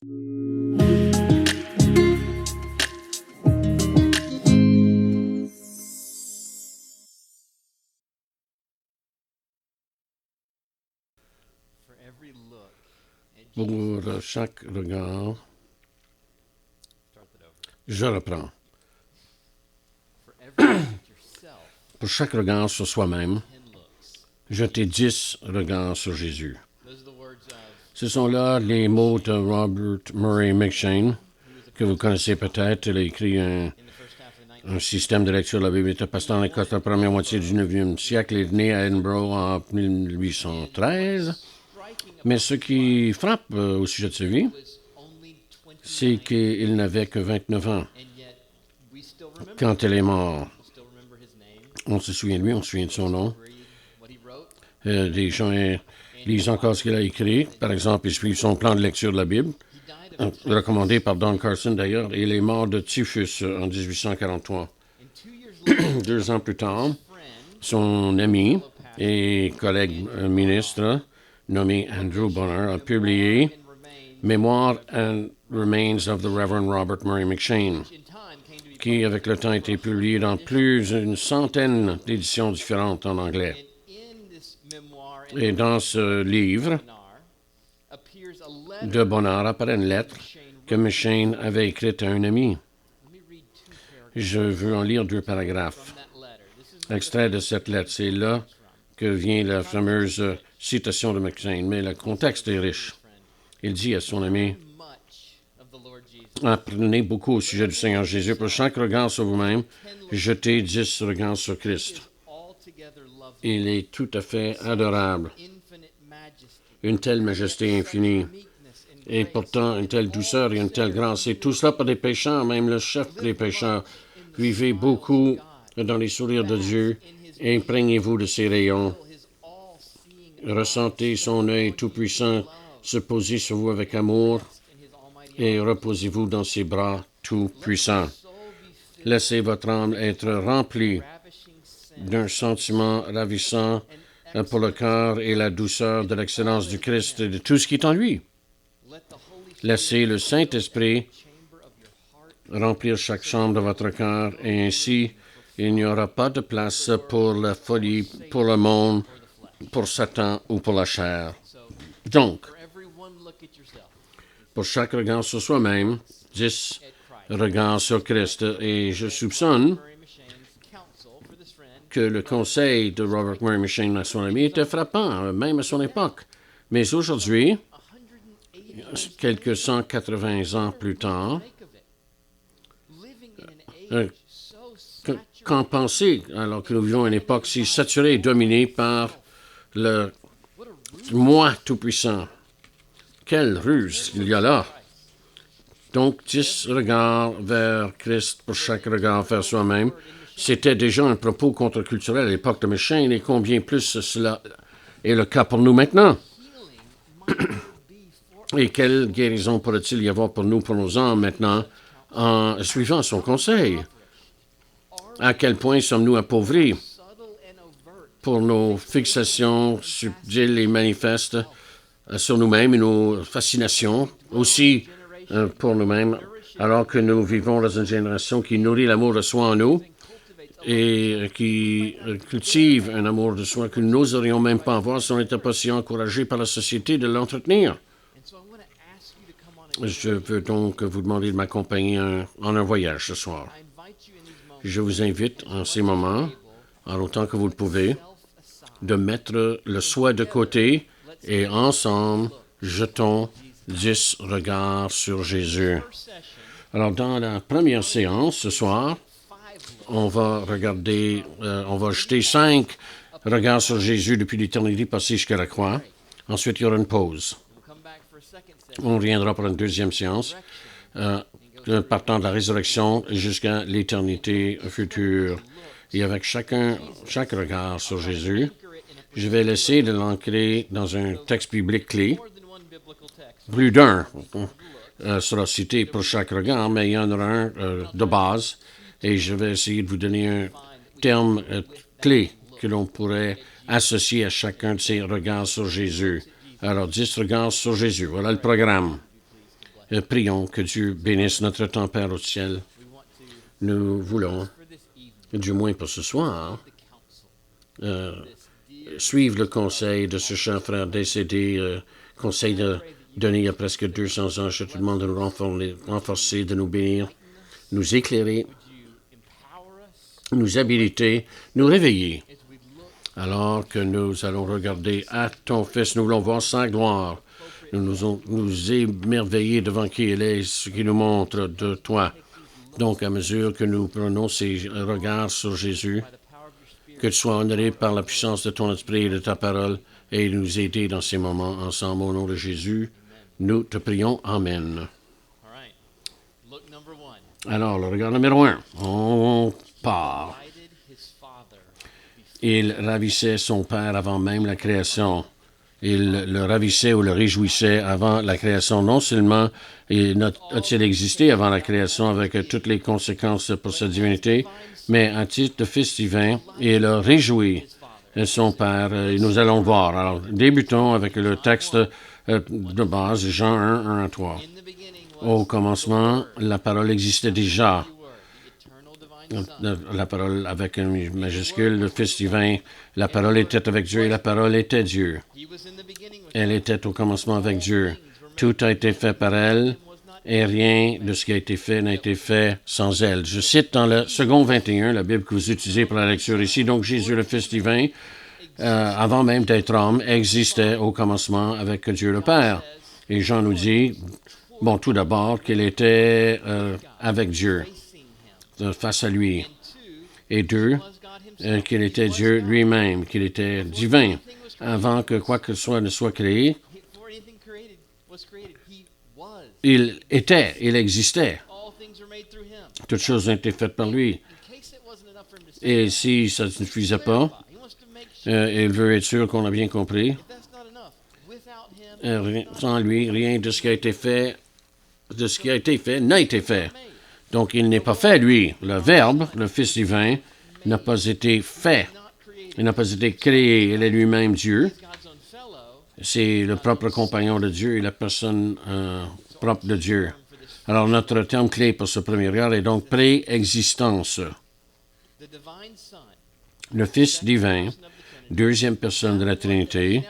Pour chaque regard, je reprends. Pour chaque regard sur soi-même, jetez 10 regards sur Jésus. Ce sont là les mots de Robert Murray M'Cheyne, que vous connaissez peut-être. Il a écrit un système de lecture de la Bible. Il était pasteur en Écosse la première moitié du 9e siècle. Il est né à Edinburgh en 1813. Mais ce qui frappe au sujet de sa vie, c'est qu'il n'avait que 29 ans quand il est mort. On se souvient de lui, on se souvient de son nom. Des gens lisent encore ce qu'il a écrit. Par exemple, ils suivent son plan de lecture de la Bible, recommandé par Don Carson d'ailleurs. Il est mort de typhus en 1843. 2 ans plus tard, son ami et collègue ministre, nommé Andrew Bonar, a publié Memoirs and Remains of the Reverend Robert Murray M'Cheyne, qui, avec le temps, a été publié dans plus d'une centaine d'éditions différentes en anglais. Et dans ce livre de Bonar apparaît une lettre que M'Cheyne avait écrite à un ami. Je veux en lire 2 paragraphes. Extrait de cette lettre, c'est là que vient la fameuse citation de M'Cheyne, mais le contexte est riche. Il dit à son ami, « Apprenez beaucoup au sujet du Seigneur Jésus. Pour chaque regard sur vous-même, jetez 10 regards sur Christ. Il est tout à fait adorable. Une telle majesté infinie. Et pourtant, une telle douceur et une telle grâce. Et tout cela pour des pécheurs, même le chef des pécheurs. Vivez beaucoup dans les sourires de Dieu. Imprégnez-vous de ses rayons. Ressentez son œil tout-puissant se poser sur vous avec amour et reposez-vous dans ses bras tout-puissants. Laissez votre âme être remplie d'un sentiment ravissant pour le cœur et la douceur de l'excellence du Christ et de tout ce qui est en lui. Laissez le Saint-Esprit remplir chaque chambre de votre cœur et ainsi il n'y aura pas de place pour la folie, pour le monde, pour Satan ou pour la chair. Donc, pour chaque regard sur soi-même, 10 regards sur Christ. Et je soupçonne que le conseil de Robert Murray M'Cheyne à son ami était frappant, même à son époque. Mais aujourd'hui, quelques 180 ans plus tard, qu'en penser, alors que nous vivons une époque si saturée et dominée par le moi tout-puissant? Quelle ruse il y a là! Donc, 10 regards vers Christ pour chaque regard vers soi-même. C'était déjà un propos contre-culturel à l'époque de M'Cheyne, et combien plus cela est le cas pour nous maintenant. Et quelle guérison pourrait-il y avoir pour nous, pour nos âmes maintenant, en suivant son conseil? À quel point sommes-nous appauvris pour nos fixations subtiles et manifestes sur nous-mêmes et nos fascinations, aussi pour nous-mêmes, alors que nous vivons dans une génération qui nourrit l'amour de soi en nous et qui cultive un amour de soi que nous n'oserions même pas avoir si on n'était pas si encouragé par la société de l'entretenir. Je veux donc vous demander de m'accompagner en un voyage ce soir. Je vous invite en ces moments, en autant que vous le pouvez, de mettre le soi de côté et ensemble, jetons 10 regards sur Jésus. Alors, dans la première séance ce soir, on va jeter 5 regards sur Jésus depuis l'éternité passée jusqu'à la croix. Ensuite, il y aura une pause. On reviendra pour une deuxième séance, partant de la résurrection jusqu'à l'éternité future. Et avec chaque regard sur Jésus, je vais essayer de l'ancrer dans un texte biblique clé. Plus d'un sera cité pour chaque regard, mais il y en aura un de base. Et je vais essayer de vous donner un terme clé que l'on pourrait associer à chacun de ces regards sur Jésus. Alors, 10 regards sur Jésus. Voilà le programme. Prions que Dieu bénisse notre temps, Père au ciel. Nous voulons, du moins pour ce soir, suivre le conseil de ce cher frère décédé, conseil donné il y a presque 200 ans. Je te demande de nous renforcer, de nous bénir, nous éclairer, nous habiliter, nous réveiller. Alors que nous allons regarder à ton Fils, nous voulons voir sa gloire. Nous émerveiller devant qui il est, ce qui nous montre de toi. Donc, à mesure que nous prenons ces regards sur Jésus, que tu sois honoré par la puissance de ton esprit et de ta parole, et nous aider dans ces moments ensemble au nom de Jésus. Nous te prions. Amen. Alors, le regard numéro 1. On part. Il ravissait son Père avant même la création. Il le ravissait ou le réjouissait avant la création. Non seulement a-t-il existé avant la création avec toutes les conséquences pour sa divinité, mais à titre de Fils divin, il a réjoui son Père. Et nous allons voir. Alors, débutons avec le texte de base, Jean 1, 1 à 3. Au commencement, la parole existait déjà. La parole avec une majuscule, le Fils divin, la parole était avec Dieu et la parole était Dieu. Elle était au commencement avec Dieu. Tout a été fait par elle et rien de ce qui a été fait n'a été fait sans elle. Je cite dans le second 21, la Bible que vous utilisez pour la lecture ici. Donc Jésus, le Fils divin, avant même d'être homme, existait au commencement avec Dieu le Père. Et Jean nous dit, bon, tout d'abord, qu'il était avec Dieu, face à lui. Et deux, qu'il était Dieu lui-même, qu'il était divin. Avant que quoi que ce soit ne soit créé, il était, il existait. Toutes choses ont été faites par lui. Et si ça ne suffisait pas, il veut être sûr qu'on a bien compris. Sans lui, rien de ce qui a été fait, n'a été fait. Donc, il n'est pas fait, lui. Le Verbe, le Fils divin, n'a pas été fait. Il n'a pas été créé. Il est lui-même Dieu. C'est le propre compagnon de Dieu et la personne propre de Dieu. Alors, notre terme clé pour ce premier regard est donc préexistence. Le Fils divin, deuxième personne de la Trinité,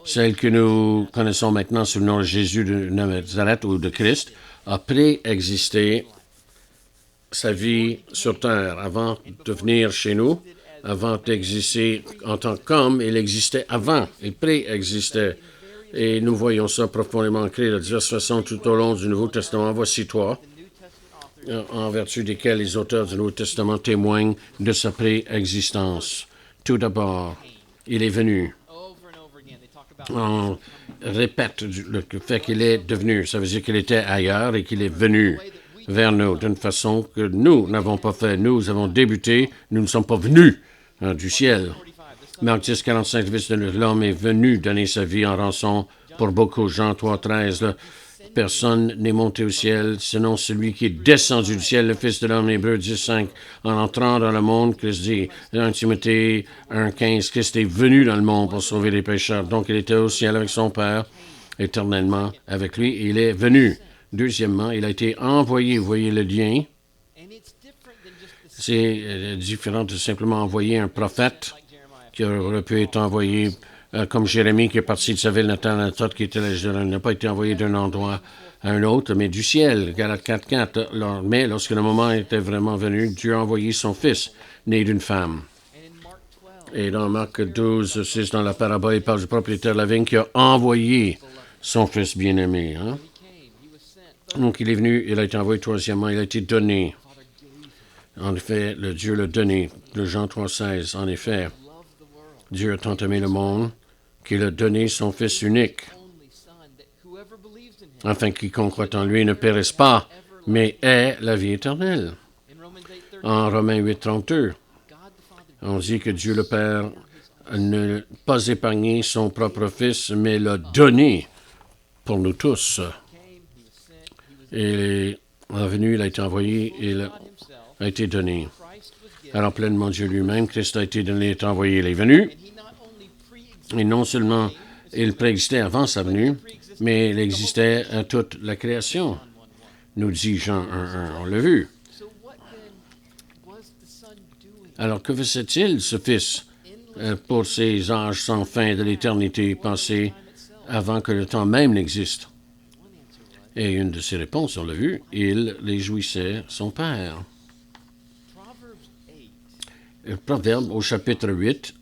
celle que nous connaissons maintenant sous le nom de Jésus de Nazareth ou de Christ, a préexisté sa vie sur terre avant de venir chez nous, avant d'exister en tant qu'homme. Il existait avant, il préexistait. Et nous voyons ça profondément ancré de diverses façons tout au long du Nouveau Testament. Voici trois, en vertu desquels les auteurs du Nouveau Testament témoignent de sa préexistence. Tout d'abord, il est venu. On répète le fait qu'il est devenu. Ça veut dire qu'il était ailleurs et qu'il est venu vers nous d'une façon que nous n'avons pas fait. Nous avons débuté, nous ne sommes pas venus du ciel. Marc 10, 45, l'homme est venu donner sa vie en rançon pour beaucoup. Jean 3, 13, personne n'est monté au ciel, sinon celui qui est descendu du ciel, le Fils de l'homme. Hébreux 10, 5, en entrant dans le monde, Christ dit, 1 Timothée 1, 15, Christ est venu dans le monde pour sauver les pécheurs. Donc, il était au ciel avec son Père, éternellement avec lui, et il est venu. Deuxièmement, il a été envoyé. Vous voyez le lien? C'est différent de simplement envoyer un prophète qui aurait pu être envoyé comme Jérémie qui est parti de sa ville natale, Anatot, qui n'a pas été envoyé d'un endroit à un autre, mais du ciel. Galates 4.4. Mais lorsque le moment était vraiment venu, Dieu a envoyé son Fils, né d'une femme. Et dans Marc 12, 6, dans la parabole, il parle du propriétaire de la vigne qui a envoyé son Fils bien-aimé. Hein? Donc, il est venu, il a été envoyé. Troisièmement, il a été donné. En effet, le Dieu l'a donné. De Jean 3,16. En effet, Dieu a tant aimé le monde qu'il a donné son Fils unique, afin que quiconque croit en lui ne périsse pas, mais ait la vie éternelle. En Romains 8,32, on dit que Dieu le Père n'a pas épargné son propre Fils, mais l'a donné pour nous tous. Il est venu, il a été envoyé, il a été donné. Alors, pleinement Dieu lui-même, Christ a été donné, est envoyé, il est venu. Et non seulement il préexistait avant sa venue, mais il existait à toute la création. nous dit Jean 1.1. On l'a vu. Alors, que faisait-il, ce Fils, pour ces âges sans fin de l'éternité passée avant que le temps même n'existe? Et une de ses réponses, on l'a vu, il réjouissait son Père. Proverbe au chapitre 8,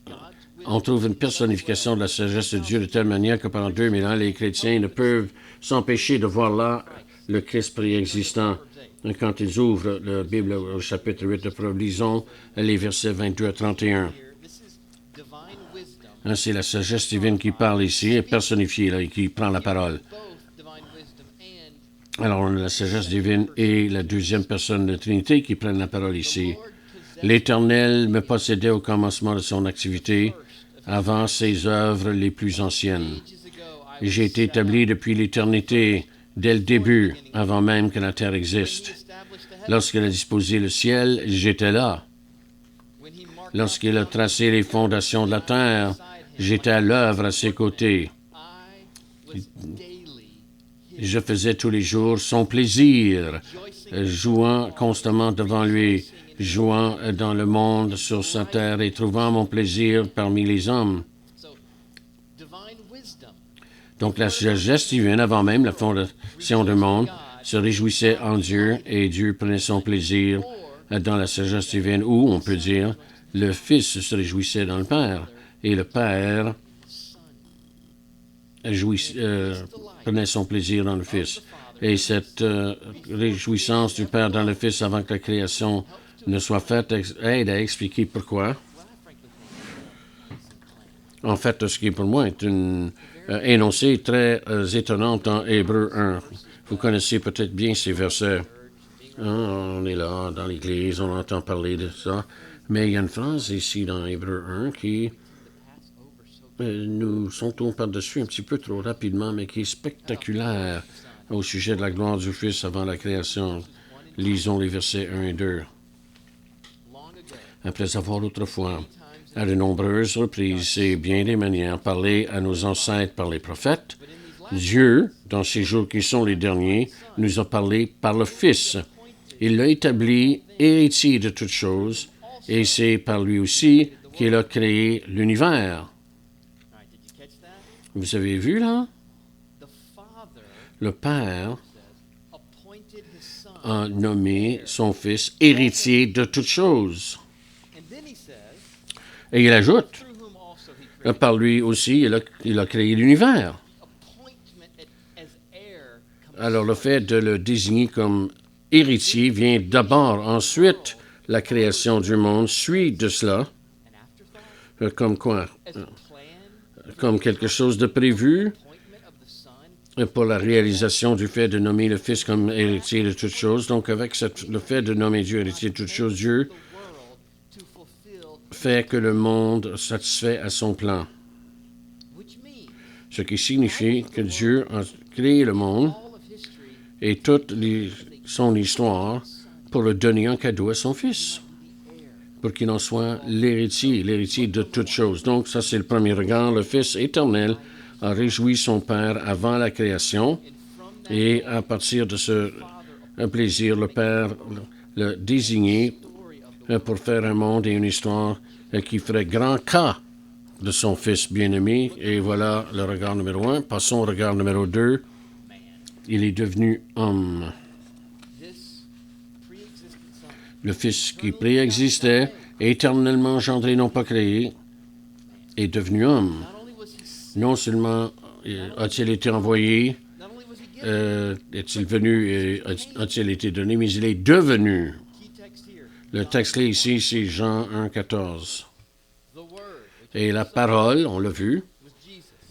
on trouve une personnification de la sagesse de Dieu de telle manière que pendant 2000 ans, les chrétiens ne peuvent s'empêcher de voir là le Christ préexistant. Quand ils ouvrent la Bible au chapitre 8 de Proverbe, lisons les versets 22 à 31. C'est la sagesse divine qui parle ici, est personnifiée là, et qui prend la parole. Alors, on a la sagesse divine et la deuxième personne de la Trinité qui prennent la parole ici. L'Éternel me possédait au commencement de son activité, avant ses œuvres les plus anciennes. J'ai été établi depuis l'éternité, dès le début, avant même que la terre existe. Lorsqu'il a disposé le ciel, j'étais là. Lorsqu'il a tracé les fondations de la terre, j'étais à l'œuvre à ses côtés. Je faisais tous les jours son plaisir, jouant constamment devant lui, jouant dans le monde sur sa terre et trouvant mon plaisir parmi les hommes. Donc la sagesse divine, avant même la fondation du monde, se réjouissait en Dieu et Dieu prenait son plaisir dans la sagesse divine, ou on peut dire, le Fils se réjouissait dans le Père et le Père prenait son plaisir dans le Fils. Et cette réjouissance du Père dans le Fils avant que la création ne soit faite aide à expliquer pourquoi. En fait, ce qui pour moi est une énoncé très étonnant dans Hébreux 1. Vous connaissez peut-être bien ces versets. On est là, dans l'Église, on entend parler de ça. Mais il y a une phrase ici dans Hébreux 1 qui nous sautons par-dessus un petit peu trop rapidement, mais qui est spectaculaire au sujet de la gloire du Fils avant la création. Lisons les versets 1 et 2. Après avoir autrefois, à de nombreuses reprises et bien des manières, parlé à nos ancêtres par les prophètes, Dieu, dans ces jours qui sont les derniers, nous a parlé par le Fils. Il l'a établi héritier de toutes choses, et c'est par lui aussi qu'il a créé l'univers. Vous avez vu, là? Le Père a nommé son Fils héritier de toutes choses. Et il ajoute, par lui aussi, il a créé l'univers. Alors, le fait de le désigner comme héritier vient d'abord. Ensuite, la création du monde suit de cela. Comme quoi? Comme quelque chose de prévu pour la réalisation du fait de nommer le Fils comme héritier de toutes choses. Donc, avec le fait de nommer Dieu héritier de toutes choses, Dieu fait que le monde satisfait à son plan. Ce qui signifie que Dieu a créé le monde et toute son histoire pour le donner en cadeau à son Fils, pour qu'il en soit l'héritier de toutes choses. Donc, ça, c'est le premier regard. Le Fils éternel a réjoui son Père avant la création, et à partir de ce plaisir, le Père l'a désigné pour faire un monde et une histoire qui ferait grand cas de son Fils bien-aimé. Et voilà le regard numéro 1. Passons au regard numéro 2. Il est devenu homme. Le Fils qui préexistait, éternellement engendré, non pas créé, est devenu homme. Non seulement a-t-il été envoyé, est-il venu et a-t-il été donné, mais il est devenu. Le texte là ici, c'est Jean 1,14. Et la parole, on l'a vu,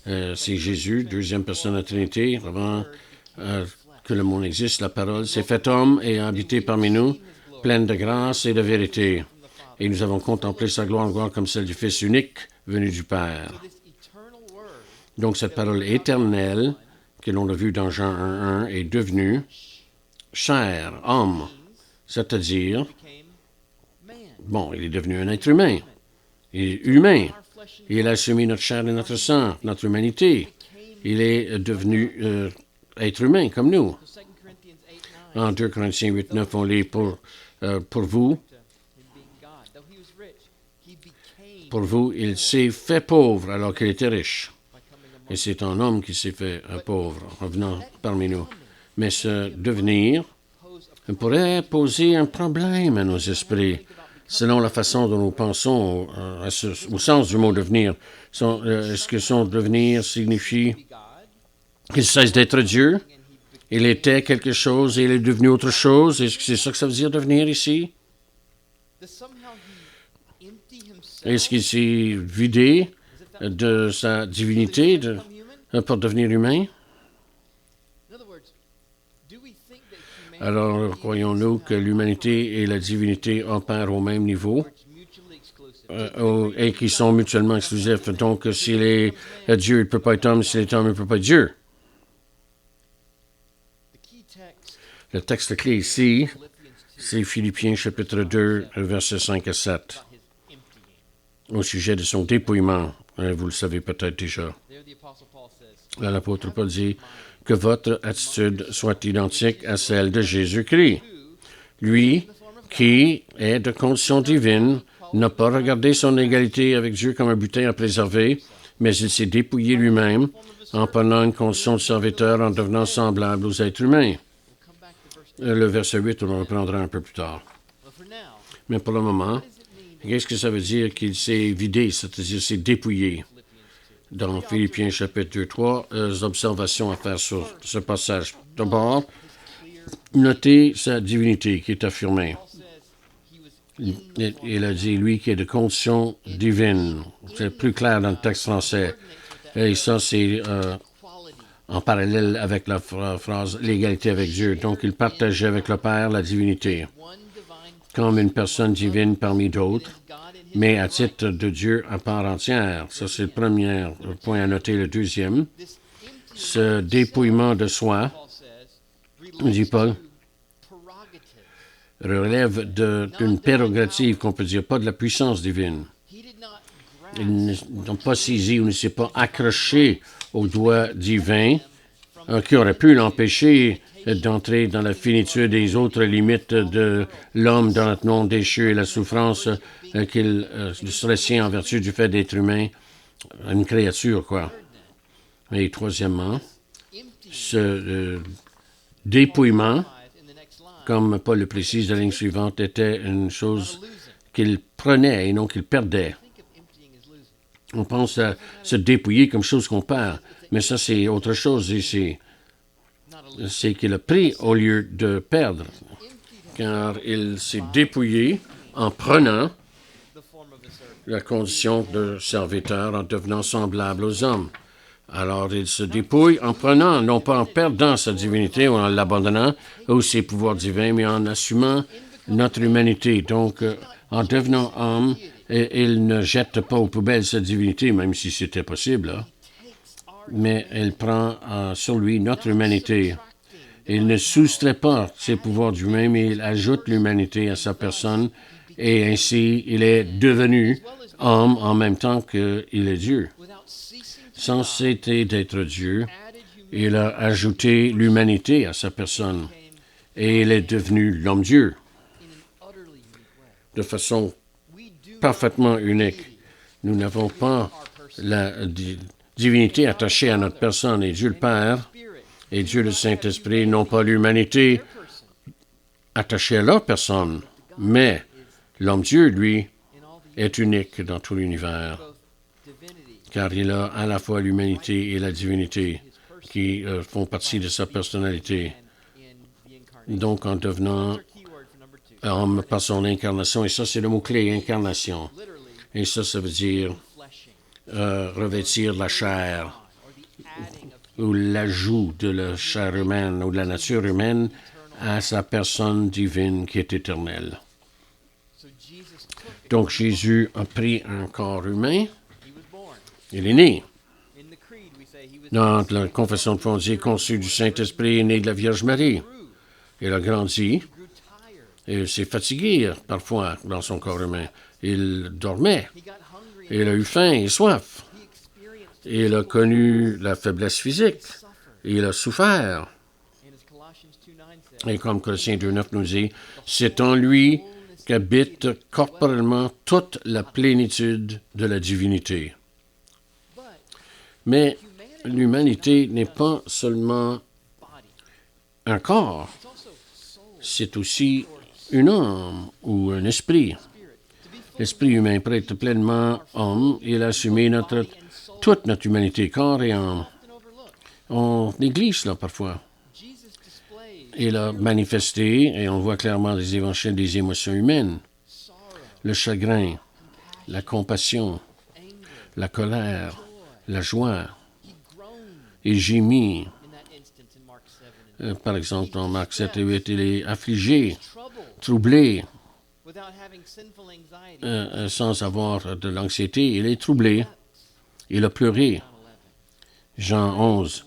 c'est Jésus, deuxième personne de la Trinité. Avant que le monde existe, la parole s'est faite homme et a habité parmi nous, pleine de grâce et de vérité. Et nous avons contemplé sa gloire comme celle du Fils unique venu du Père. Donc cette parole éternelle, que l'on a vue dans Jean 1,1, est devenue chair, homme, c'est-à-dire, bon, il est devenu un être humain. Il est humain. Il a assumé notre chair et notre sang, notre humanité. Il est devenu être humain comme nous. En 2 Corinthiens 8, 9, on lit pour vous, il s'est fait pauvre alors qu'il était riche. Et c'est un homme qui s'est fait pauvre en venant parmi nous. Mais ce devenir pourrait poser un problème à nos esprits, selon la façon dont nous pensons au sens du mot devenir. Est-ce que son devenir signifie qu'il cesse d'être Dieu? Il était quelque chose et il est devenu autre chose? Est-ce que c'est ça que ça veut dire devenir ici? Est-ce qu'il s'est vidé de sa divinité pour devenir humain? Alors, croyons-nous que l'humanité et la divinité opèrent au même niveau et qu'ils sont mutuellement exclusifs? Donc, s'il est Dieu, il ne peut pas être homme. S'il est homme, il ne peut pas être Dieu. Le texte clé ici, c'est Philippiens chapitre 2, versets 5 à 7, au sujet de son dépouillement. Vous le savez peut-être déjà. Là, l'apôtre Paul dit que votre attitude soit identique à celle de Jésus-Christ. Lui, qui est de condition divine, n'a pas regardé son égalité avec Dieu comme un butin à préserver, mais il s'est dépouillé lui-même en prenant une condition de serviteur en devenant semblable aux êtres humains. Le verset 8, on le reprendra un peu plus tard. Mais pour le moment, qu'est-ce que ça veut dire qu'il s'est vidé, c'est-à-dire s'est dépouillé? Dans Philippiens chapitre 2, 3, observations à faire sur ce passage. D'abord, notez sa divinité qui est affirmée. Il a dit, lui qui est de condition divine. C'est plus clair dans le texte français. Et ça, c'est en parallèle avec la phrase l'égalité avec Dieu. Donc, il partageait avec le Père la divinité comme une personne divine parmi d'autres, mais à titre de Dieu à part entière. Ça, c'est le premier point à noter. Le deuxième, ce dépouillement de soi, dit Paul, relève d'une prérogative qu'on peut dire, pas de la puissance divine. Il n'a pas saisi ou ne s'est pas accroché au doigt divin qui aurait pu l'empêcher d'entrer dans la finitude des autres limites de l'homme dans notre monde déchu et la souffrance qu'il serait sien en vertu du fait d'être humain, une créature, quoi. Et troisièmement, ce dépouillement, comme Paul le précise de la ligne suivante, était une chose qu'il prenait et non qu'il perdait. On pense à se dépouiller comme chose qu'on perd, mais ça, c'est autre chose ici. C'est qu'il a pris au lieu de perdre, car il s'est dépouillé en prenant la condition de serviteur, en devenant semblable aux hommes. Alors, il se dépouille en prenant, non pas en perdant sa divinité ou en l'abandonnant ou ses pouvoirs divins, mais en assumant notre humanité. Donc, en devenant homme, il ne jette pas aux poubelles sa divinité, même si c'était possible, là. Mais il prend sur lui notre humanité. Il ne soustrait pas ses pouvoirs d'humain, mais il ajoute l'humanité à sa personne, et ainsi il est devenu homme en même temps qu'il est Dieu. Sans cesser d'être Dieu, il a ajouté l'humanité à sa personne, et il est devenu l'homme-Dieu de façon parfaitement unique. Nous n'avons pas la divinité attachée à notre personne, et Dieu le Père et Dieu le Saint-Esprit n'ont pas l'humanité attachée à leur personne, mais l'homme-Dieu, lui, est unique dans tout l'univers, car il a à la fois l'humanité et la divinité qui font partie de sa personnalité. Donc, en devenant homme par son incarnation, et ça, c'est le mot-clé, incarnation. Et ça veut dire revêtir la chair, ou l'ajout de la chair humaine ou de la nature humaine à sa personne divine qui est éternelle. Donc Jésus a pris un corps humain, il est né. Dans la confession de foi, on dit conçu du Saint-Esprit, né de la Vierge Marie. Il a grandi et s'est fatigué parfois dans son corps humain. Il dormait, il a eu faim et soif. Il a connu la faiblesse physique. Il a souffert. Et comme Colossiens 2.9 nous dit, c'est en lui qu'habite corporellement toute la plénitude de la divinité. Mais l'humanité n'est pas seulement un corps, c'est aussi une âme ou un esprit. L'esprit humain peut être pleinement homme, il a assumé toute notre humanité, corps et âme. On néglige cela parfois. Il a manifesté, et on voit clairement dans les évangiles, des émotions humaines. Le chagrin, la compassion, la colère, la joie. Il gémit. Par exemple, dans Marc 7 et 8, il est affligé, troublé, sans avoir de l'anxiété. Il est troublé. Il a pleuré. Jean 11.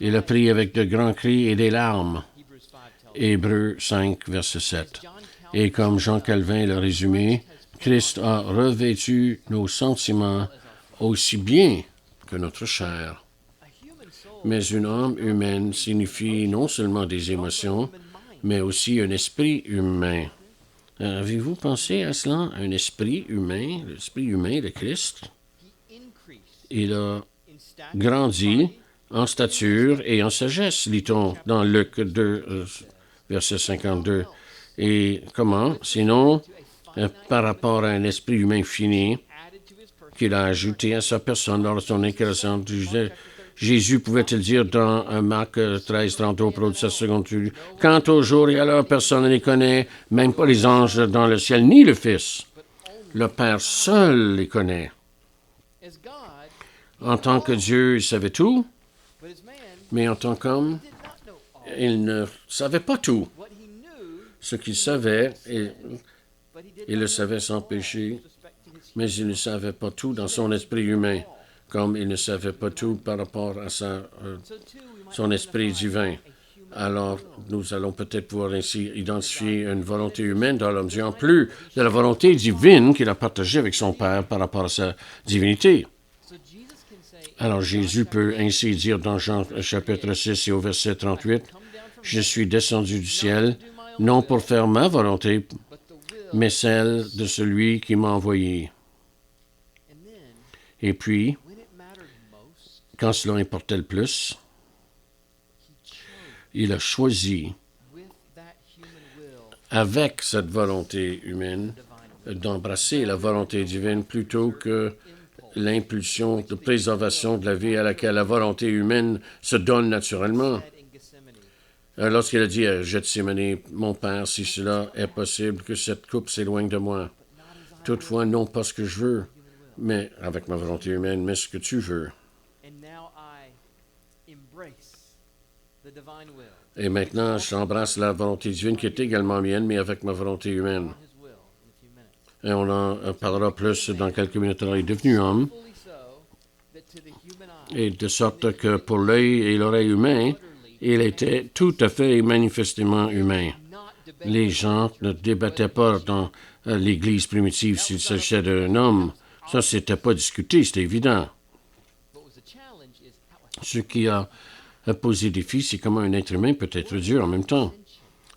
Il a prié avec de grands cris et des larmes. Hébreux 5, verset 7. Et comme Jean Calvin l'a résumé, Christ a revêtu nos sentiments aussi bien que notre chair. Mais une âme humaine signifie non seulement des émotions, mais aussi un esprit humain. Avez-vous pensé à cela, un esprit humain, l'esprit humain de Christ? Il a grandi en stature et en sagesse, lit-on dans Luc 2, verset 52. Et comment? Sinon, par rapport à un esprit humain fini qu'il a ajouté à sa personne lors de son incarnation. Jésus pouvait-il dire dans Marc 13, 30 au propos de sa seconde venue, « Quant au jour et à l'heure, personne ne les connaît, même pas les anges dans le ciel, ni le Fils. Le Père seul les connaît. » En tant que Dieu, il savait tout, mais en tant qu'homme, il ne savait pas tout. Ce qu'il savait, il le savait sans péché, mais il ne savait pas tout dans son esprit humain, comme il ne savait pas tout par rapport à son esprit divin. Alors, nous allons peut-être pouvoir ainsi identifier une volonté humaine dans l'homme Dieu, en plus de la volonté divine qu'il a partagée avec son Père par rapport à sa divinité. Alors, Jésus peut ainsi dire dans Jean chapitre 6 et au verset 38, « Je suis descendu du ciel, non pour faire ma volonté, mais celle de celui qui m'a envoyé. » Et puis, quand cela importait le plus, il a choisi, avec cette volonté humaine, d'embrasser la volonté divine plutôt que l'impulsion de préservation de la vie à laquelle la volonté humaine se donne naturellement. Lorsqu'il a dit à Gethsémani, « Mon Père, si cela est possible, que cette coupe s'éloigne de moi. Toutefois, non pas ce que je veux, mais avec ma volonté humaine, mais ce que tu veux. » Et maintenant, j'embrasse la volonté divine qui est également mienne, mais avec ma volonté humaine. Et on en parlera plus dans quelques minutes. Alors, il est devenu homme, et de sorte que pour l'œil et l'oreille humain, il était tout à fait et manifestement humain. Les gens ne débattaient pas dans l'Église primitive s'il s'agissait d'un homme. Ça, c'était pas discuté, c'était évident. Ce qui a posé défi, c'est comment un être humain peut être Dieu en même temps.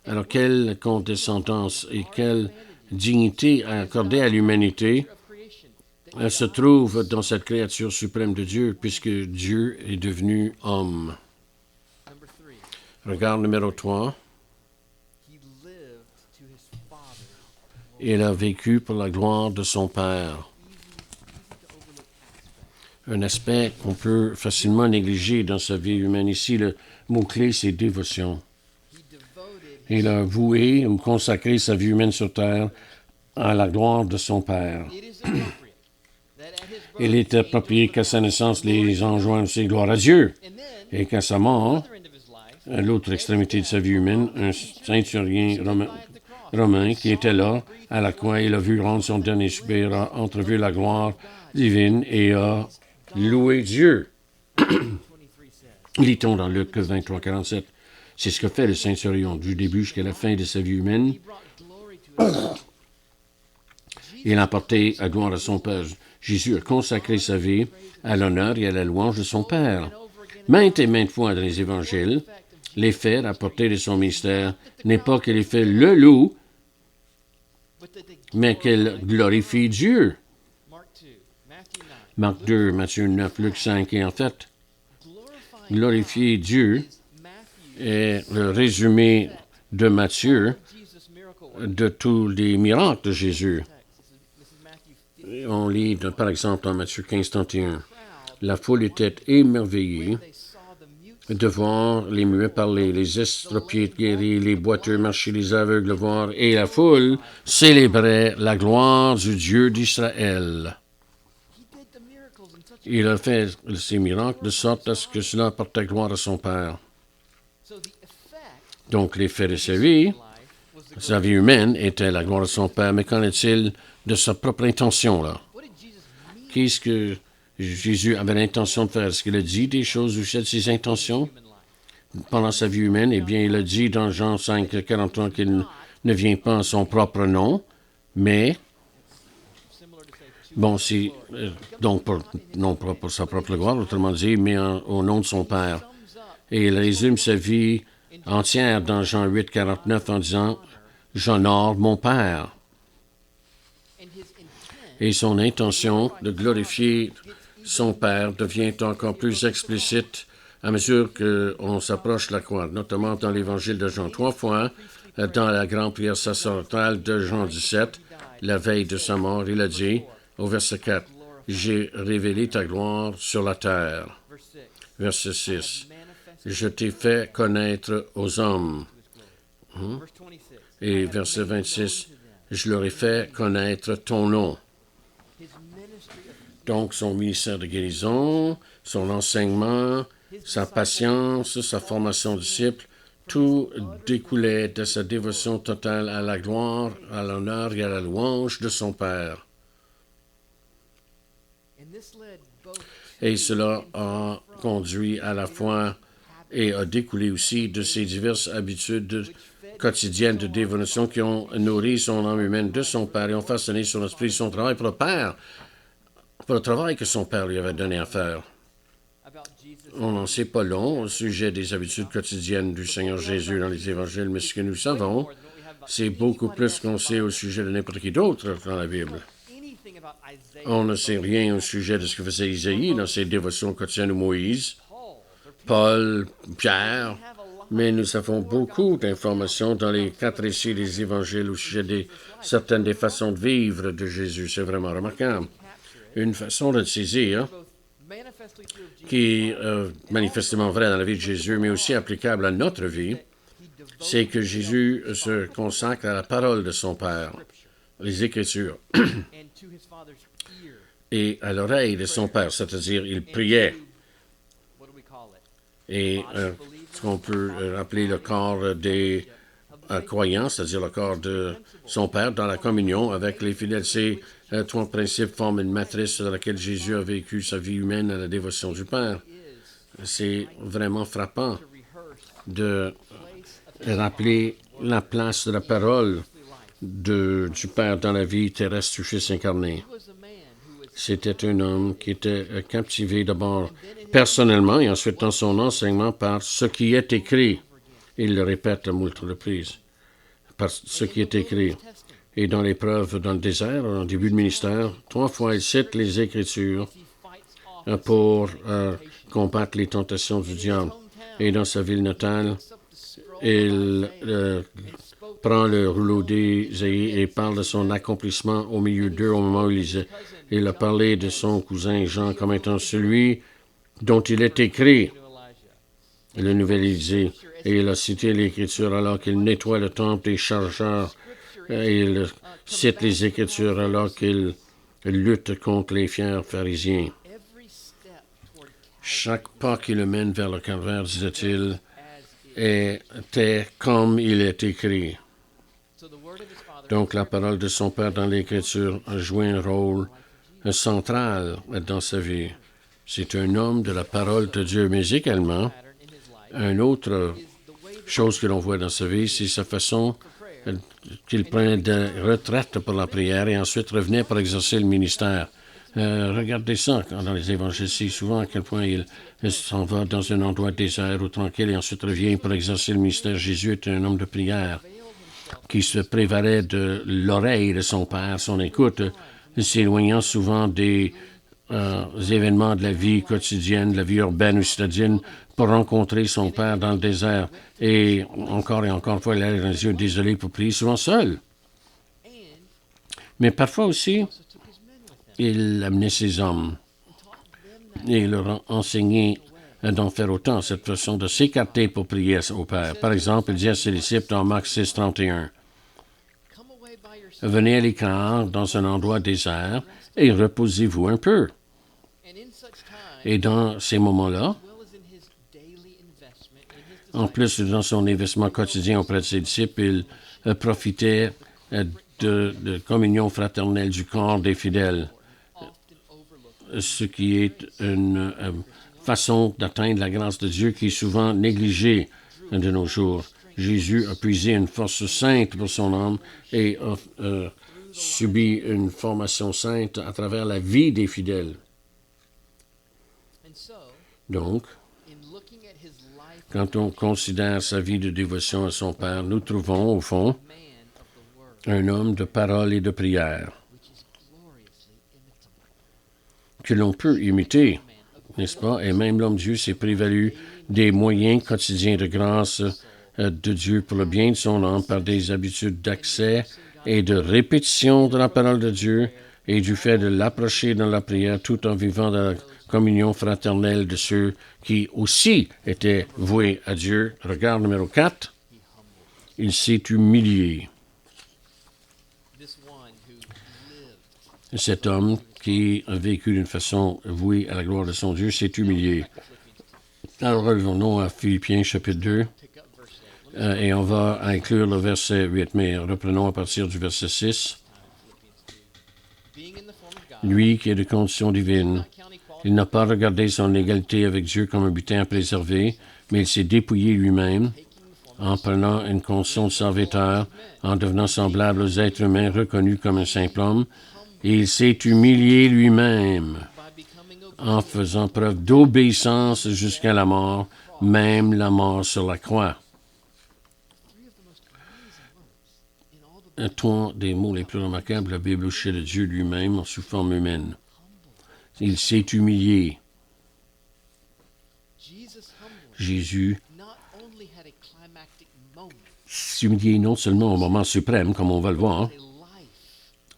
Alors, quelle condescendance et quelle dignité accordée à l'humanité se trouve dans cette créature suprême de Dieu, puisque Dieu est devenu homme. Regard numéro 3. Il a vécu pour la gloire de son Père. Un aspect qu'on peut facilement négliger dans sa vie humaine. Ici, le mot-clé, c'est dévotion. Il a voué ou consacré sa vie humaine sur terre à la gloire de son Père. Il est approprié qu'à sa naissance, les anges joignent ses gloires à Dieu, et qu'à sa mort, à l'autre extrémité de sa vie humaine, un centurion romain qui était là, à la croix, il a vu rendre son dernier soupir, a entrevu la gloire divine et a loué Dieu. Lit-on dans Luc 23, 47. C'est ce que fait le centurion du début jusqu'à la fin de sa vie humaine. Il a apporté à gloire à son Père. Jésus a consacré sa vie à l'honneur et à la louange de son Père. Maintes et maintes fois dans les évangiles, L'effet rapporté de son ministère n'est pas qu'il ait fait le loup, mais qu'il glorifie Dieu. Marc 2, Matthieu 9, Luc 5, et en fait, glorifier Dieu est le résumé de Matthieu de tous les miracles de Jésus. On lit, par exemple, en Matthieu 15, 31, la foule était émerveillée de voir les muets parler, les estropiés guéris, les boiteux marcher, les aveugles voir, et la foule célébrait la gloire du Dieu d'Israël. Il a fait ces miracles de sorte à ce que cela portait gloire à son Père. Donc, l'effet de sa vie humaine était la gloire de son Père, mais qu'en est-il de sa propre intention, là? Qu'est-ce que Jésus avait l'intention de faire? Est-ce qu'il a dit des choses au sujet de ses intentions pendant sa vie humaine? Eh bien, il a dit dans Jean 5, 43 qu'il ne vient pas en son propre nom, mais, bon, c'est donc non pas pour sa propre gloire, autrement dit, mais au nom de son Père. Et il résume sa vie entière dans Jean 8, 49 en disant « J'honore mon Père ». Et son intention de glorifier son Père devient encore plus explicite à mesure qu'on s'approche de la croix, notamment dans l'Évangile de Jean. 3 fois, dans la grande prière sacerdotale de Jean 17, la veille de sa mort, il a dit, au verset 4, « J'ai révélé ta gloire sur la terre. » Verset 6, « Je t'ai fait connaître aux hommes. » Et verset 26, « Je leur ai fait connaître ton nom. » Donc, son ministère de guérison, son enseignement, sa patience, sa formation de disciple, tout découlait de sa dévotion totale à la gloire, à l'honneur et à la louange de son Père. Et cela a conduit à la fois et a découlé aussi de ses diverses habitudes quotidiennes de dévotion qui ont nourri son âme humaine de son Père et ont façonné son esprit et son travail pour le Père, pour le travail que son Père lui avait donné à faire. On n'en sait pas long au sujet des habitudes quotidiennes du Seigneur Jésus dans les évangiles, mais ce que nous savons, c'est beaucoup plus qu'on sait au sujet de n'importe qui d'autre dans la Bible. On ne sait rien au sujet de ce que faisait Isaïe dans ses dévotions quotidiennes ou Moïse, Paul, Pierre, mais nous avons beaucoup d'informations dans les 4 récits des évangiles au sujet de certaines des façons de vivre de Jésus. C'est vraiment remarquable. Une façon de le saisir qui est manifestement vraie dans la vie de Jésus, mais aussi applicable à notre vie, c'est que Jésus se consacre à la parole de son Père, les Écritures, et à l'oreille de son Père, c'est-à-dire il priait. Et ce qu'on peut appeler le corps des croyants, c'est-à-dire le corps de son Père dans la communion avec les fidèles. Ces 3 principes forment une matrice dans laquelle Jésus a vécu sa vie humaine à la dévotion du Père. C'est vraiment frappant de rappeler la place de la parole du Père dans la vie terrestre du Fils incarné. C'était un homme qui était captivé d'abord personnellement et ensuite dans son enseignement par ce qui est écrit. Il le répète à moult reprises, par ce qui est écrit. Et dans l'épreuve dans le désert, en début de ministère, 3 fois il cite les Écritures pour combattre les tentations du diable. Et dans sa ville natale, il prend le rouleau d'Ésaïe et parle de son accomplissement au milieu d'eux au moment où il a parlé de son cousin Jean comme étant celui dont il est écrit, le nouvel Élysée. Et il a cité l'Écriture alors qu'il nettoie le temple des chargeurs. Et il cite les Écritures alors qu'il lutte contre les fiers pharisiens. Chaque pas qui le mène vers le calvaire, disait-il, était comme il est écrit. Donc la parole de son Père dans l'Écriture a joué un rôle central dans sa vie. C'est un homme de la parole de Dieu, mais également, une autre chose que l'on voit dans sa vie, c'est sa façon qu'il prenait de retraite pour la prière et ensuite revenait pour exercer le ministère. Regardez ça dans les évangiles, c'est souvent à quel point il s'en va dans un endroit désert ou tranquille et ensuite revient pour exercer le ministère. Jésus est un homme de prière qui se prévalait de l'oreille de son Père, son écoute, s'éloignant souvent des événements de la vie quotidienne, de la vie urbaine ou citadine, pour rencontrer son Père dans le désert. Et encore une fois, il a les yeux désolés pour prier, souvent seul. Mais parfois aussi, il amenait ses hommes et il leur enseigné d'en faire autant, cette façon de s'écarter pour prier au Père. Par exemple, il dit à ses disciples dans Marc 6, 31, « Venez à l'écart dans un endroit désert et reposez-vous un peu. » Et dans ces moments-là, en plus dans son investissement quotidien auprès de ses disciples, il profitait de communion fraternelle du corps des fidèles, ce qui est une façon d'atteindre la grâce de Dieu qui est souvent négligée de nos jours. Jésus a puisé une force sainte pour son âme et a subi une formation sainte à travers la vie des fidèles. Donc, quand on considère sa vie de dévotion à son Père, nous trouvons, au fond, un homme de parole et de prière que l'on peut imiter, n'est-ce pas? Et même l'homme-Dieu s'est prévalu des moyens quotidiens de grâce de Dieu pour le bien de son âme par des habitudes d'accès et de répétition de la parole de Dieu et du fait de l'approcher dans la prière tout en vivant dans la communion fraternelle de ceux qui aussi étaient voués à Dieu. Regard numéro 4. Il s'est humilié. Cet homme qui a vécu d'une façon vouée à la gloire de son Dieu s'est humilié. Alors revenons à Philippiens chapitre 2 et on va inclure le verset 8, mais reprenons à partir du verset 6. Lui qui est de condition divine, il n'a pas regardé son égalité avec Dieu comme un butin à préserver, mais il s'est dépouillé lui-même en prenant une condition de serviteur, en devenant semblable aux êtres humains reconnus comme un simple homme, et il s'est humilié lui-même en faisant preuve d'obéissance jusqu'à la mort, même la mort sur la croix. Trois des mots les plus remarquables de la Bible chez le Dieu lui-même sous forme humaine. Il s'est humilié. Jésus s'est humilié non seulement au moment suprême, comme on va le voir,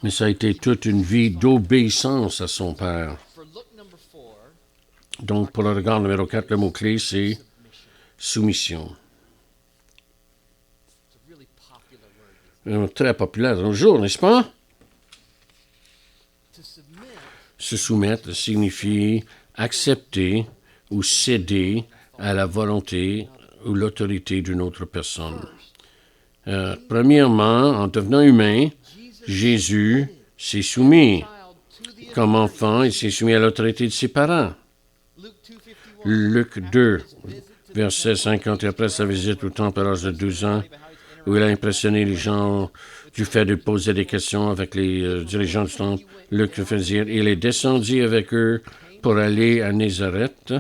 mais ça a été toute une vie d'obéissance à son Père. Donc, pour le regard numéro 4, le mot-clé, c'est soumission. Très populaire de nos jours, n'est-ce pas? Se soumettre signifie accepter ou céder à la volonté ou l'autorité d'une autre personne. Premièrement, en devenant humain, Jésus s'est soumis. Comme enfant, il s'est soumis à l'autorité de ses parents. Luc 2, verset 50, et après sa visite au temple à l'âge de 12 ans, où il a impressionné les gens du fait de poser des questions avec les dirigeants du temple, Luc fait dire, il est descendu avec eux pour aller à Nazareth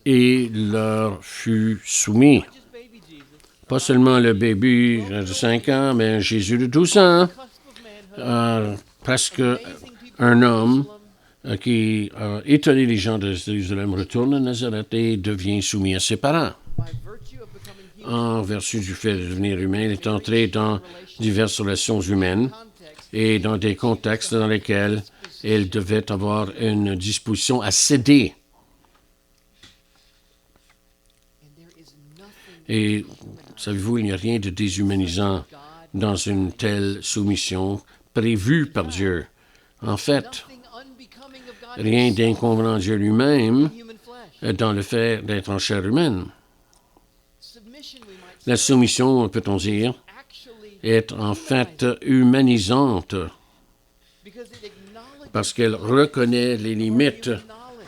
et leur fut soumis. Pas seulement le bébé de 5 ans, mais Jésus de 12 ans, presque un homme qui a étonné les gens de Jérusalem, retourne à Nazareth et devient soumis à ses parents. En vertu du fait de devenir humain, il est entré dans diverses relations humaines et dans des contextes dans lesquels il devait avoir une disposition à céder. Et savez-vous, il n'y a rien de déshumanisant dans une telle soumission prévue par Dieu. En fait, rien d'inconvenant à Dieu lui-même dans le fait d'être en chair humaine. La soumission, peut-on dire, est en fait humanisante parce qu'elle reconnaît les limites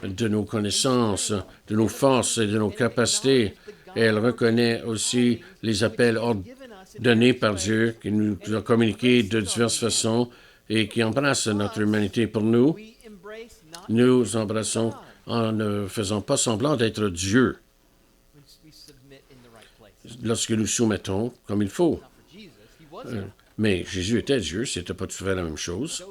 de nos connaissances, de nos forces et de nos capacités. Et elle reconnaît aussi les appels donnés par Dieu qui nous a communiqués de diverses façons et qui embrassent notre humanité pour nous. nous embrassons en ne faisant pas semblant d'être Dieu lorsque nous soumettons comme il faut. Mais Jésus était Dieu, c'était pas tout à fait la même chose.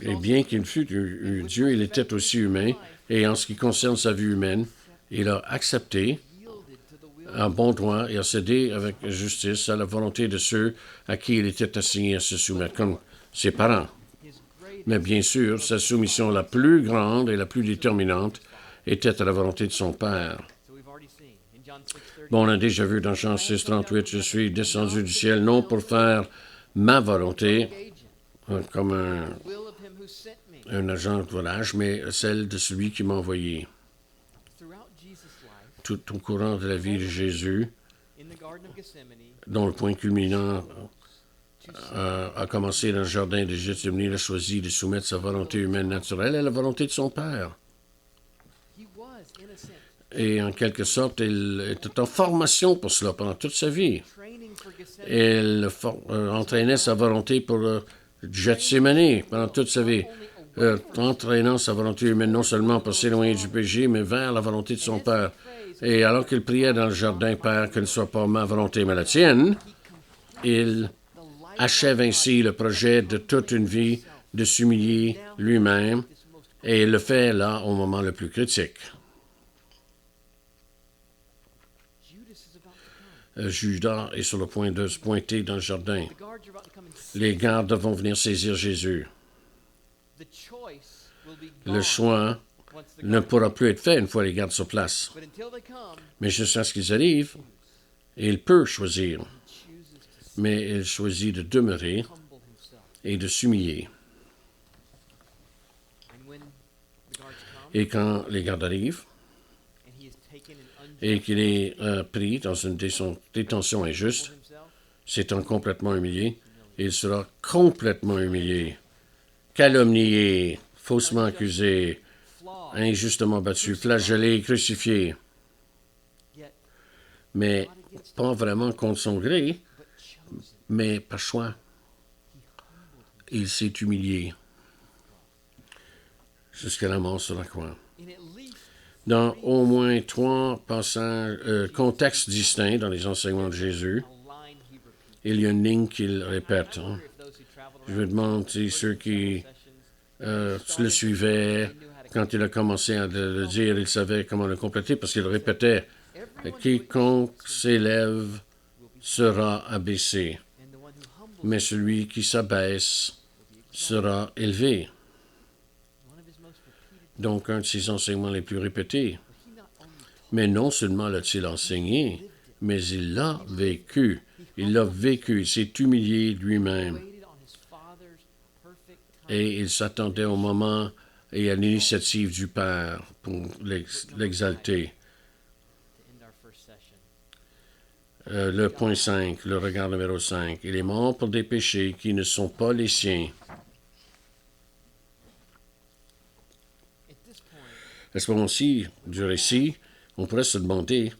Et bien qu'il fût un Dieu, il était aussi humain. Et en ce qui concerne sa vie humaine, il a accepté en bon droit et a cédé avec justice à la volonté de ceux à qui il était assigné à se soumettre, comme ses parents. Mais bien sûr, sa soumission la plus grande et la plus déterminante était à la volonté de son Père. Bon, on a déjà vu dans Jean 6, 38, « Je suis descendu du ciel non pour faire ma volonté, comme un agent de volage, mais celle de celui qui m'a envoyé. » Tout au courant de la vie de Jésus, dont le point culminant a commencé dans le jardin de Gethsémani, il a choisi de soumettre sa volonté humaine naturelle à la volonté de son Père. Et en quelque sorte, il était en formation pour cela pendant toute sa vie. Il entraînait sa volonté pour Gethsémani pendant toute sa vie, entraînant sa volonté humaine non seulement pour s'éloigner du péché, mais vers la volonté de son Père. Et alors qu'il priait dans le jardin, « Père, que ne soit pas ma volonté, mais la tienne », il achève ainsi le projet de toute une vie de s'humilier lui-même, et il le fait là au moment le plus critique. Judas est sur le point de se pointer dans le jardin. Les gardes vont venir saisir Jésus. Le choix ne pourra plus être fait une fois les gardes sur place. Mais jusqu'à ce qu'ils arrivent, il peut choisir. Mais il choisit de demeurer et de s'humilier. Et quand les gardes arrivent, et qu'il est pris dans une détention injuste, s'étant complètement humilié, il sera complètement humilié, calomnié, faussement accusé, injustement battu, flagellé, crucifié. Mais pas vraiment contre son gré, mais par choix. Il s'est humilié jusqu'à la mort sur la croix. Dans au moins 3 contextes distincts dans les enseignements de Jésus, il y a une ligne qu'il répète. Je me demande si ceux qui le suivaient, quand il a commencé à le dire, ils savaient comment le compléter, parce qu'il répétait « Quiconque s'élève sera abaissé, mais celui qui s'abaisse sera élevé. » Donc, un de ses enseignements les plus répétés. Mais non seulement l'a-t-il enseigné, mais il l'a vécu. Il l'a vécu, il s'est humilié lui-même. Et il s'attendait au moment et à l'initiative du Père pour l'exalter. Le point 5, le regard numéro 5. Il est mort pour des péchés qui ne sont pas les siens. À ce moment-ci du récit, on pourrait se demander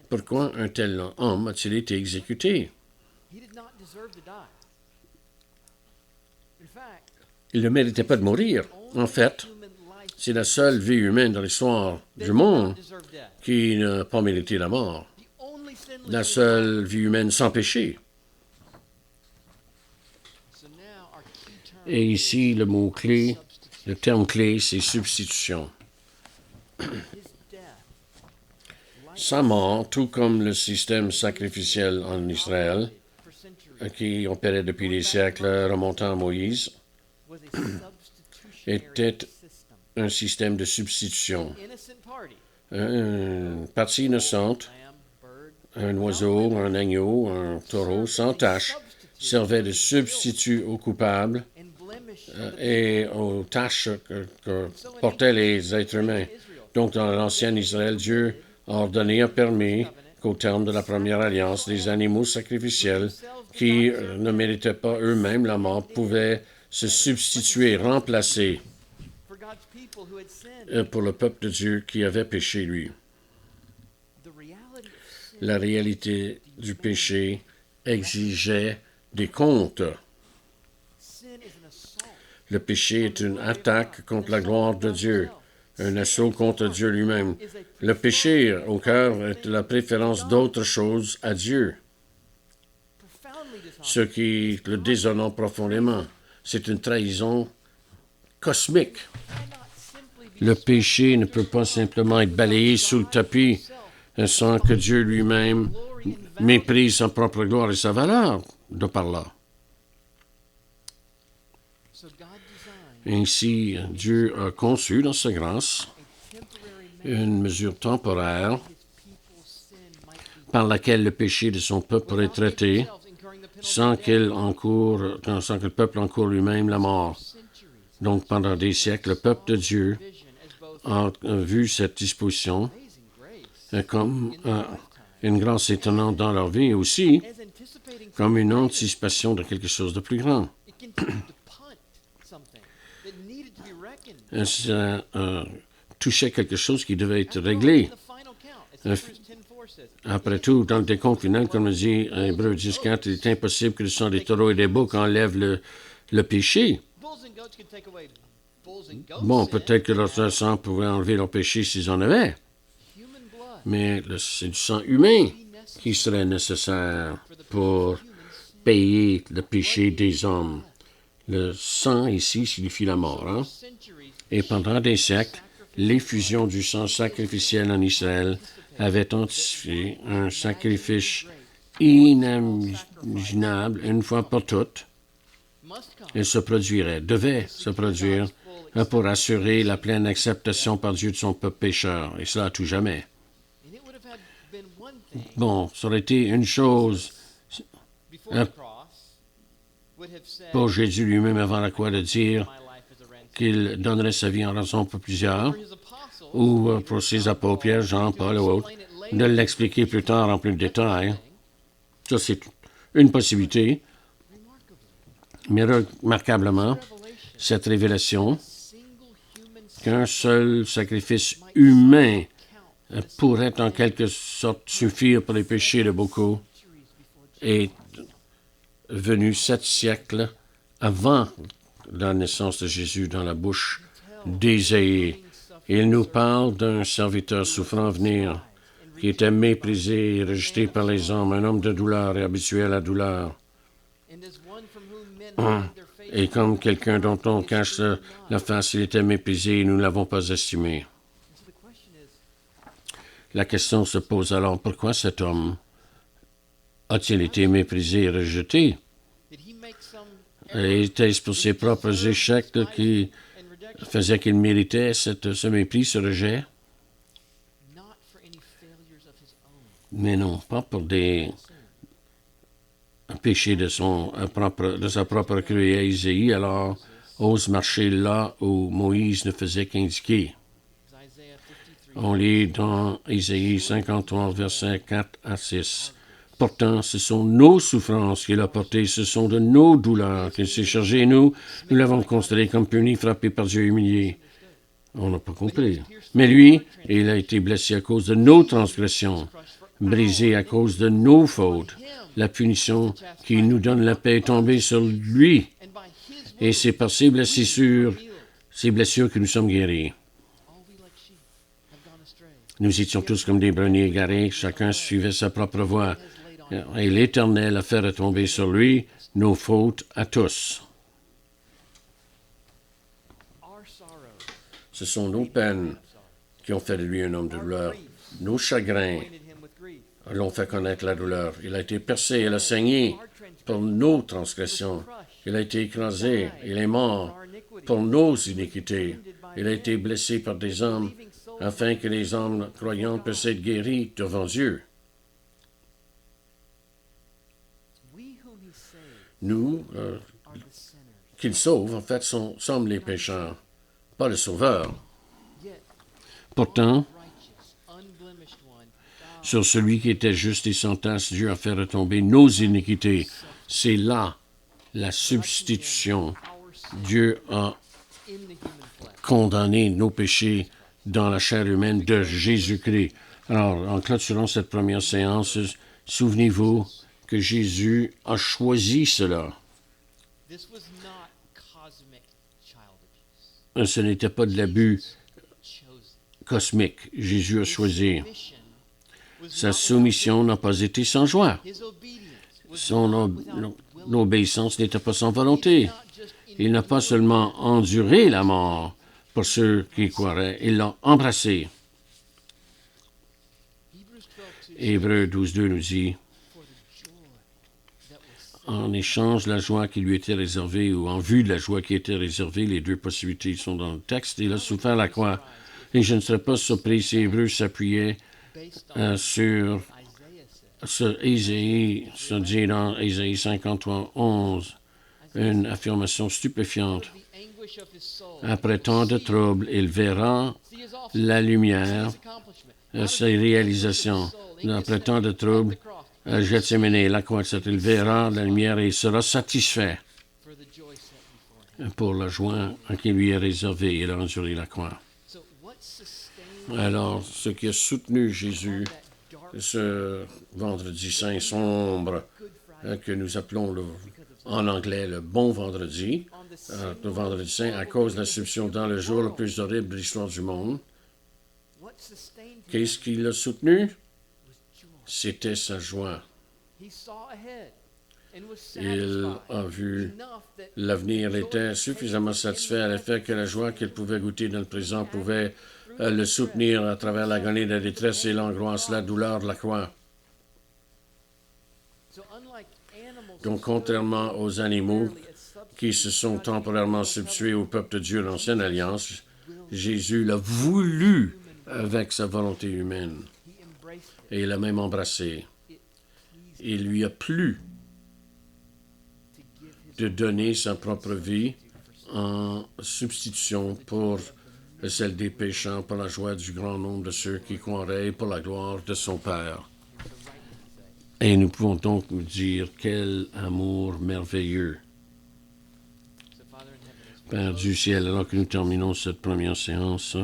pourquoi un tel homme a-t-il été exécuté? Il ne méritait pas de mourir. En fait, c'est la seule vie humaine dans l'histoire du monde qui n'a pas mérité la mort. La seule vie humaine sans péché. Et ici, le mot-clé, le terme clé, c'est substitution. Sa mort, tout comme le système sacrificiel en Israël, qui opérait depuis des siècles remontant à Moïse, était un système de substitution. Une partie innocente, un oiseau, un agneau, un taureau, sans tache, servait de substitut aux coupables et aux tâches que portaient les êtres humains. Donc, dans l'ancien Israël, Dieu a ordonné, a permis qu'au terme de la première alliance, les animaux sacrificiels qui ne méritaient pas eux-mêmes la mort pouvaient se substituer, remplacer pour le peuple de Dieu qui avait péché, lui. La réalité du péché exigeait des comptes. Le péché est une attaque contre la gloire de Dieu, un assaut contre Dieu lui-même. Le péché au cœur est la préférence d'autre chose à Dieu, ce qui le déshonore profondément. C'est une trahison cosmique. Le péché ne peut pas simplement être balayé sous le tapis sans que Dieu lui-même méprise sa propre gloire et sa valeur de par là. Ainsi, Dieu a conçu dans sa grâce une mesure temporaire par laquelle le péché de son peuple pourrait être traité sans que le peuple encourt lui-même la mort. Donc, pendant des siècles, le peuple de Dieu a vu cette disposition comme une grâce étonnante dans leur vie et aussi comme une anticipation de quelque chose de plus grand. Ça touchait quelque chose qui devait être réglé. Après tout, dans le décompte final, comme le dit Hébreux 10.4, il est impossible que le sang des taureaux et des boucs enlève le péché. Bon, peut-être que leur sang pouvait enlever leur péché s'ils en avaient, mais c'est du sang humain qui serait nécessaire pour payer le péché des hommes. Le sang ici signifie la mort. Hein? Et pendant des siècles, l'effusion du sang sacrificiel en Israël avait anticipé un sacrifice inimaginable une fois pour toutes. Il devait se produire pour assurer la pleine acceptation par Dieu de son peuple pécheur, et cela à tout jamais. Bon, ça aurait été une chose pour Jésus lui-même avant la croix de dire qu'il donnerait sa vie en rançon pour plusieurs, ou pour ses apôtres, Pierre, Jean, Paul ou autres, de l'expliquer plus tard en plus de détails. Ça, c'est une possibilité. Mais remarquablement, cette révélation qu'un seul sacrifice humain pourrait en quelque sorte suffire pour les péchés de beaucoup est venue 7 siècles avant la naissance de Jésus dans la bouche d'Ésaïe. Il nous parle d'un serviteur souffrant à venir qui était méprisé et rejeté par les hommes, un homme de douleur et habitué à la douleur. Et comme quelqu'un dont on cache la face, il était méprisé et nous ne l'avons pas estimé. La question se pose alors, pourquoi cet homme a-t-il été méprisé et rejeté? Était-ce pour ses propres échecs qui faisaient qu'il méritait ce mépris, ce rejet? Mais non, pas pour des péchés de sa propre cruauté. Isaïe alors ose marcher là où Moïse ne faisait qu'indiquer. On lit dans Isaïe 53, versets 4 à 6. Pourtant, ce sont nos souffrances qu'il a portées, ce sont de nos douleurs qu'il s'est chargé, et nous l'avons considéré comme puni, frappé par Dieu, humilié. On n'a pas compris. Mais lui, il a été blessé à cause de nos transgressions, brisé à cause de nos fautes. La punition qui nous donne la paix est tombée sur lui, et c'est par ses blessures que nous sommes guéris. Nous étions tous comme des brebis égarés, chacun suivait sa propre voie. Et l'Éternel a fait retomber sur lui nos fautes à tous. Ce sont nos peines qui ont fait de lui un homme de douleur. Nos chagrins l'ont fait connaître la douleur. Il a été percé, il a saigné pour nos transgressions. Il a été écrasé, il est mort pour nos iniquités. Il a été blessé par des hommes afin que les hommes croyants puissent être guéris devant Dieu. Nous, qu'il sauve, en fait, sommes les pécheurs, pas le sauveur. Pourtant, sur celui qui était juste et sans tache, Dieu a fait retomber nos iniquités. C'est là la substitution. Dieu a condamné nos péchés dans la chair humaine de Jésus-Christ. Alors, en clôturant cette première séance, souvenez-vous que Jésus a choisi cela. ce n'était pas de l'abus cosmique. Jésus a choisi. Sa soumission n'a pas été sans joie. Son obéissance n'était pas sans volonté. Il n'a pas seulement enduré la mort pour ceux qui croiraient, il l'a embrassé. Hébreux 12.2 nous dit, en échange de la joie qui lui était réservée ou en vue de la joie qui était réservée, les deux possibilités sont dans le texte, il a souffert la croix. Et je ne serais pas surpris si Hébreux s'appuyait sur Ésaïe, ça dit dans Ésaïe 53.11, une affirmation stupéfiante. Après tant de troubles, il verra la lumière, ses réalisations. Après tant de troubles, Gethsémane, la croix, il verra la lumière et il sera satisfait pour la joie qui lui est réservée. Il a enduré la croix. Alors, ce qui a soutenu Jésus, ce vendredi saint sombre, que nous appelons en anglais le bon vendredi, le vendredi saint, à cause de l'Assomption dans le jour le plus horrible de l'histoire du monde. Qu'est-ce qui l'a soutenu? C'était sa joie. Il a vu l'avenir était suffisamment satisfait à l'effet que la joie qu'il pouvait goûter dans le présent pouvait le soutenir à travers l'agonie de la détresse et l'angoisse, la douleur de la croix. Donc, contrairement aux animaux qui se sont temporairement substitués au peuple de Dieu de l'Ancienne Alliance, Jésus l'a voulu avec sa volonté humaine. Et il l'a même embrassé. Il lui a plu de donner sa propre vie en substitution pour celle des pécheurs, pour la joie du grand nombre de ceux qui croiraient et pour la gloire de son Père. Et nous pouvons donc nous dire quel amour merveilleux. Père du ciel, alors que nous terminons cette première séance,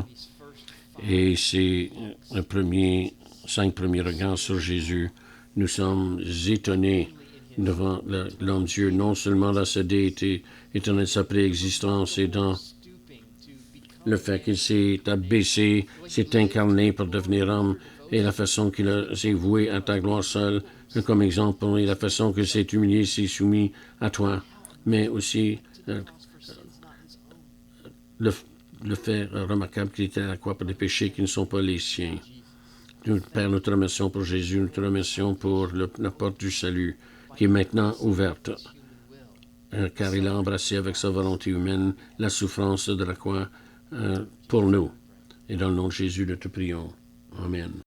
et c'est les 5 premiers regards sur Jésus, nous sommes étonnés devant l'homme Dieu, non seulement dans sa déité éternelle, sa préexistence, et dans le fait qu'il s'est abaissé, s'est incarné pour devenir homme, et la façon qu'il s'est voué à ta gloire seule, comme exemple, et la façon qu'il s'est humilié, s'est soumis à toi, mais aussi le fait remarquable qu'il était à la croix pour des péchés qui ne sont pas les siens. Père, nous te remercions pour Jésus, nous te remercions pour la porte du salut qui est maintenant ouverte, car il a embrassé avec sa volonté humaine la souffrance de la croix pour nous. Et dans le nom de Jésus, nous te prions. Amen.